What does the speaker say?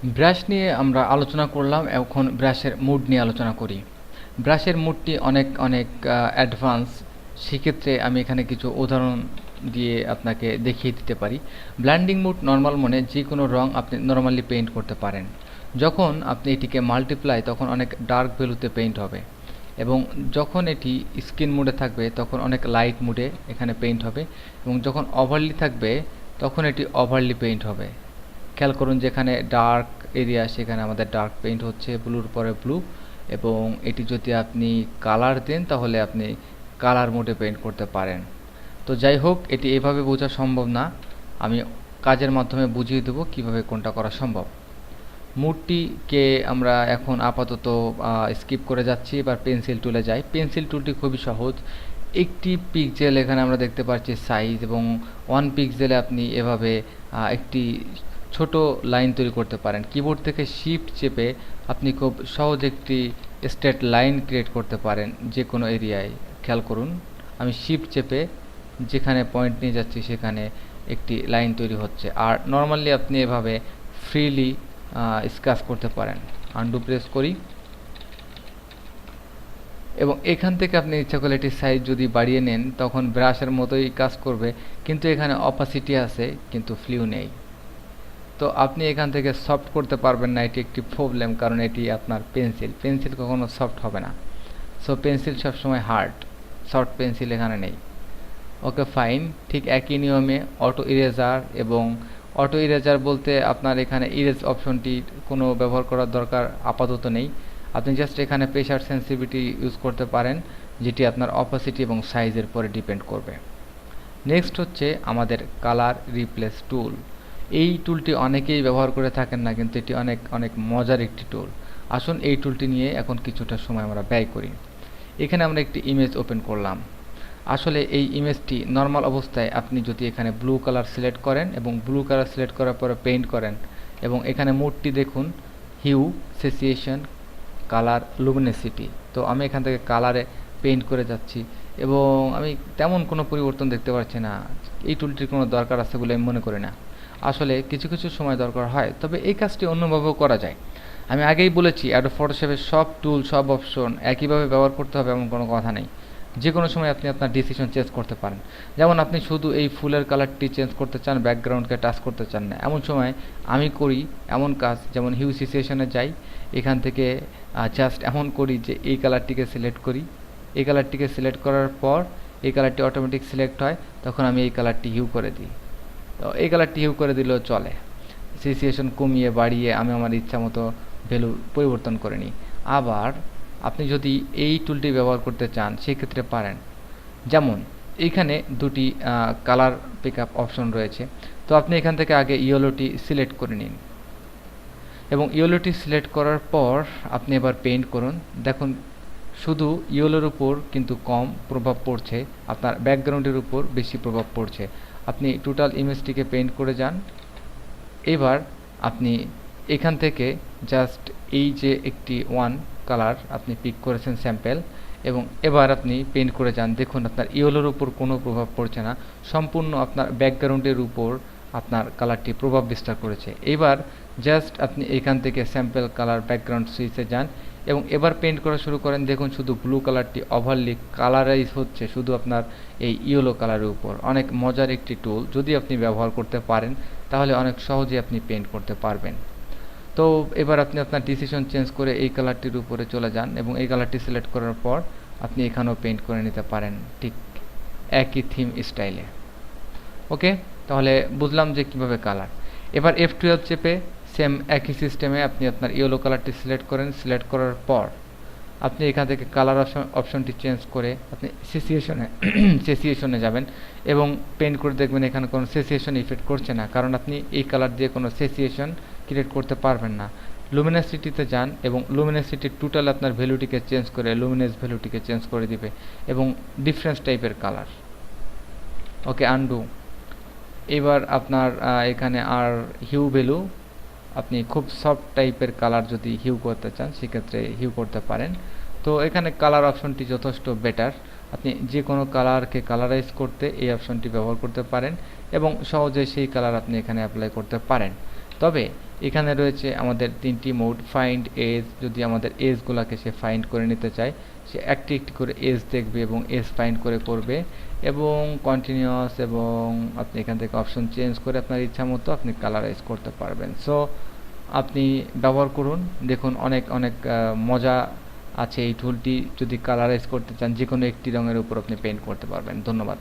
Brush নিয়ে আমরা আলোচনা করলাম, এখন ব্রাশের মুড নিয়ে আলোচনা করি। ব্রাশের মুডটি অনেক অনেক অ্যাডভান্স। সেক্ষেত্রে আমি এখানে কিছু উদাহরণ দিয়ে আপনাকে দেখিয়ে দিতে পারি। ব্ল্যান্ডিং মুড নর্মাল মনে যে কোনো রং আপনি নর্মালি পেইন্ট করতে পারেন। যখন আপনি এটিকে মাল্টিপ্লাই তখন অনেক ডার্ক ভ্যালুতে পেইন্ট হবে, এবং যখন এটি স্কিন মুডে থাকবে তখন অনেক লাইট মুডে এখানে পেইন্ট হবে, এবং যখন ওভারলি থাকবে তখন এটি ওভারলি পেইন্ট হবে। খেয়াল করুন, যেখানে ডার্ক এরিয়া সেখানে আমাদের ডার্ক পেইন্ট হচ্ছে, ব্লুর পরে ব্লু, এবং এটি যদি আপনি কালার দেন তাহলে আপনি কালার মোডে পেইন্ট করতে পারেন। তো যাই হোক, এটি এভাবে বোঝা সম্ভব না, আমি কাজের মাধ্যমে বুঝিয়ে দেবো কিভাবে কোনটা করা সম্ভব। মুডটিকে আমরা এখন আপাতত স্কিপ করে যাচ্ছি, এবার পেন্সিল টুলে যাই। পেন্সিল টুলটি খুবই সহজ। একটি পিক্সেল এখানে আমরা দেখতে পাচ্ছি সাইজ, এবং 1 পিক্সেলে আপনি এভাবে একটি ছোট লাইন তৈরি করতে পারেন। কিবোর্ড থেকে শিফট চেপে আপনি খুব সহজ একটি স্ট্রেট লাইন ক্রিয়েট করতে পারেন যে কোনো এরিয়ায়। খেয়াল করুন, আমি শিফট চেপে যেখানে পয়েন্ট নিয়ে যাচ্ছি সেখানে একটি লাইন তৈরি হচ্ছে। আর নর্মালি আপনি এভাবে ফ্রিলি স্কেচ করতে পারেন। আনডু প্রেস করি, এবং এখান থেকে আপনি ইচ্ছা করলে এটির সাইজ যদি বাড়িয়ে নেন তখন ব্রাশের মতোই কাজ করবে, কিন্তু এখানে অপাসিটি আছে কিন্তু ফ্লিউ নেই। তো আপনি এখান থেকে সফট করতে পারবেন না, এটি একটি প্রবলেম, কারণ এটি আপনার পেন্সিল কখনো সফট হবে না। সো পেন্সিল সবসময় হার্ড, সফট পেন্সিল এখানে নেই। ওকে ফাইন, ঠিক একই নিয়মে অটো ইরেজার, এবং অটো ইরেজার বলতে আপনার এখানে ইরেজ অপশনটি কোনো ব্যবহার করার দরকার আপাতত নেই। আপনি জাস্ট এখানে প্রেশার সেন্সিটিভিটি ইউজ করতে পারেন, যেটি আপনার অপাসিটি এবং সাইজের পরে ডিপেন্ড করবে। নেক্সট হচ্ছে আমাদের কালার রিপ্লেস টুল। এই টুলটি অনেকেই ব্যবহার করে থাকেন না, কিন্তু এটি অনেক অনেক মজার একটি টুল। আসুন এই টুলটি নিয়ে এখন কিছুটা সময় আমরা ব্যয় করি। এখানে আমরা একটি ইমেজ ওপেন করলাম। আসলে এই ইমেজটি নর্মাল অবস্থায় আপনি যদি এখানে ব্লু কালার সিলেক্ট করেন এবং ব্লু কালার সিলেক্ট করার পরে পেইন্ট করেন, এবং এখানে মোডটি দেখুন, হিউ, সেসিয়েশন, কালার, লুমিনেসিটি। তো আমি এখান থেকে কালারে পেইন্ট করে যাচ্ছি, এবং আমি তেমন কোনো পরিবর্তন দেখতে পাচ্ছি না। এই টুলটির কোনো দরকার আছে বলে আমি মনে করি না। আসলে কিছু কিছু সময় দরকার হয়, তবে এই কাজটি অন্যভাবেও করা যায়। আমি আগেই বলেছি, অ্যাডোব ফটোশপের সব টুল, সব অপশন একইভাবে ব্যবহার করতে হবে এমন কোনো কথা নেই। যে কোনো সময় আপনি আপনার ডিসিশন চেঞ্জ করতে পারেন। যেমন আপনি শুধু এই ফুলের কালারটি চেঞ্জ করতে চান, ব্যাকগ্রাউন্ডকে টাচ করতে চান না, এমন সময় আমি করি এমন কাজ, যেমন হিউ সিচুয়েশনে যাই, এখান থেকে জাস্ট এমন করি যে এই কালারটিকে সিলেক্ট করি, এই কালারটিকে সিলেক্ট করার পর এই কালারটি অটোমেটিক সিলেক্ট হয়, তখন আমি এই কালারটি হিউ করে দিই। তো এই কালারটি হিউ করে দিলেও চলে। সিচুয়েশন কমিয়ে বাড়িয়ে আমি আমার ইচ্ছা মতো ভ্যালু পরিবর্তন করে নিই। আবার আপনি যদি এই টুলটি ব্যবহার করতে চান সেক্ষেত্রে পারেন। যেমন এইখানে দুটি কালার পিক আপ অপশন রয়েছে। তো আপনি এখান থেকে আগে ইয়েলোটি সিলেক্ট করে নিন, এবং ইয়েলোটি সিলেক্ট করার পর আপনি এবার পেইন্ট করুন। দেখুন, শুধু ইয়েলোর উপর কিন্তু কম প্রভাব পড়ছে, আপনার ব্যাকগ্রাউন্ডের উপর বেশি প্রভাব পড়ছে। আপনি টোটাল ইমেজটিকে পেইন্ট করে যান। এবার আপনি এখান থেকে জাস্ট এই যে একটি ওয়ান কালার আপনি পিক করেছেন স্যাম্পল, এবং এবার আপনি পেইন্ট করে যান। দেখুন, আপনার ইয়েলোর উপর কোনো প্রভাব পড়ছে না, সম্পূর্ণ আপনার ব্যাকগ্রাউন্ডের উপর আপনার কালারটি প্রভাব বিস্তার করেছে। এবার জাস্ট আপনি এখান থেকে স্যাম্পল কালার ব্যাকগ্রাউন্ড সুইচে যান, এবং এবার পেইন্ট করা শুরু করেন। দেখুন, শুধু ব্লু কালারটি ওভারলি কালারাইজ হচ্ছে শুধু আপনার এই ইয়েলো কালারের উপর। অনেক মজার একটি টুল, যদি আপনি ব্যবহার করতে পারেন তাহলে অনেক সহজে আপনি পেইন্ট করতে পারবেন। তো এবার আপনি আপনার ডিসিশন চেঞ্জ করে এই কালারটির উপরে চলে যান, এবং এই কালারটি সিলেক্ট করার পর আপনি এখানেও পেইন্ট করে নিতে পারেন ঠিক একই থিম স্টাইলে। ওকে, তাহলে বুঝলাম যে কিভাবে কালার। এবার F12 চেপে সেম একই সিস্টেমে আপনি আপনার ইয়েলো কালারটি সিলেক্ট করেন। সিলেক্ট করার পর আপনি এখান থেকে কালার অপশনটি চেঞ্জ করে আপনি সেসিয়েশনে যাবেন, এবং পেইন্ট করে দেখবেন এখানে কোনো সেসিয়েশন ইফেক্ট করছে না, কারণ আপনি এই কালার দিয়ে কোনো সেসিয়েশন ক্রিয়েট করতে পারবেন না। লুমিনাসিটিতে যান, এবং লুমিনাসিটির টোটাল আপনার ভ্যালুটিকে চেঞ্জ করে লুমিনেস ভ্যালুটিকে চেঞ্জ করে দিবে, এবং ডিফারেন্স টাইপের কালার। ওকে, আনডু। এবার আপনার এখানে আর হিউ ভ্যালু, আপনি খুব সফট টাইপের কালার যদি হিউ করতে চান সেক্ষেত্রে হিউ করতে পারেন। তো এখানে কালার অপশনটি যথেষ্ট বেটার। আপনি যে কোনো কালারকে কালারাইজ করতে এই অপশনটি ব্যবহার করতে পারেন, এবং সহজে সেই কালার আপনি এখানে অ্যাপ্লাই করতে পারেন। তবে এখানে রয়েছে আমাদের তিনটি মোড, ফাইন্ড এজ, যদি আমাদের এজগুলোকে সে ফাইন্ড করে নিতে চায় সে একটি একটি করে এজ দেখবে এবং এজ ফাইন্ড করে করবে, এবং কন্টিনিউয়াস, এবং আপনি এখান থেকে অপশন চেঞ্জ করে আপনার ইচ্ছা মতো আপনি কালারাইজ করতে পারবেন। সো আপনি ব্যবহার করুন, দেখুন অনেক অনেক মজা আছে এই টুলটি। যদি কালারাইজ করতে চান যে কোনো একটি রঙের উপর আপনি পেইন্ট করতে পারবেন। ধন্যবাদ।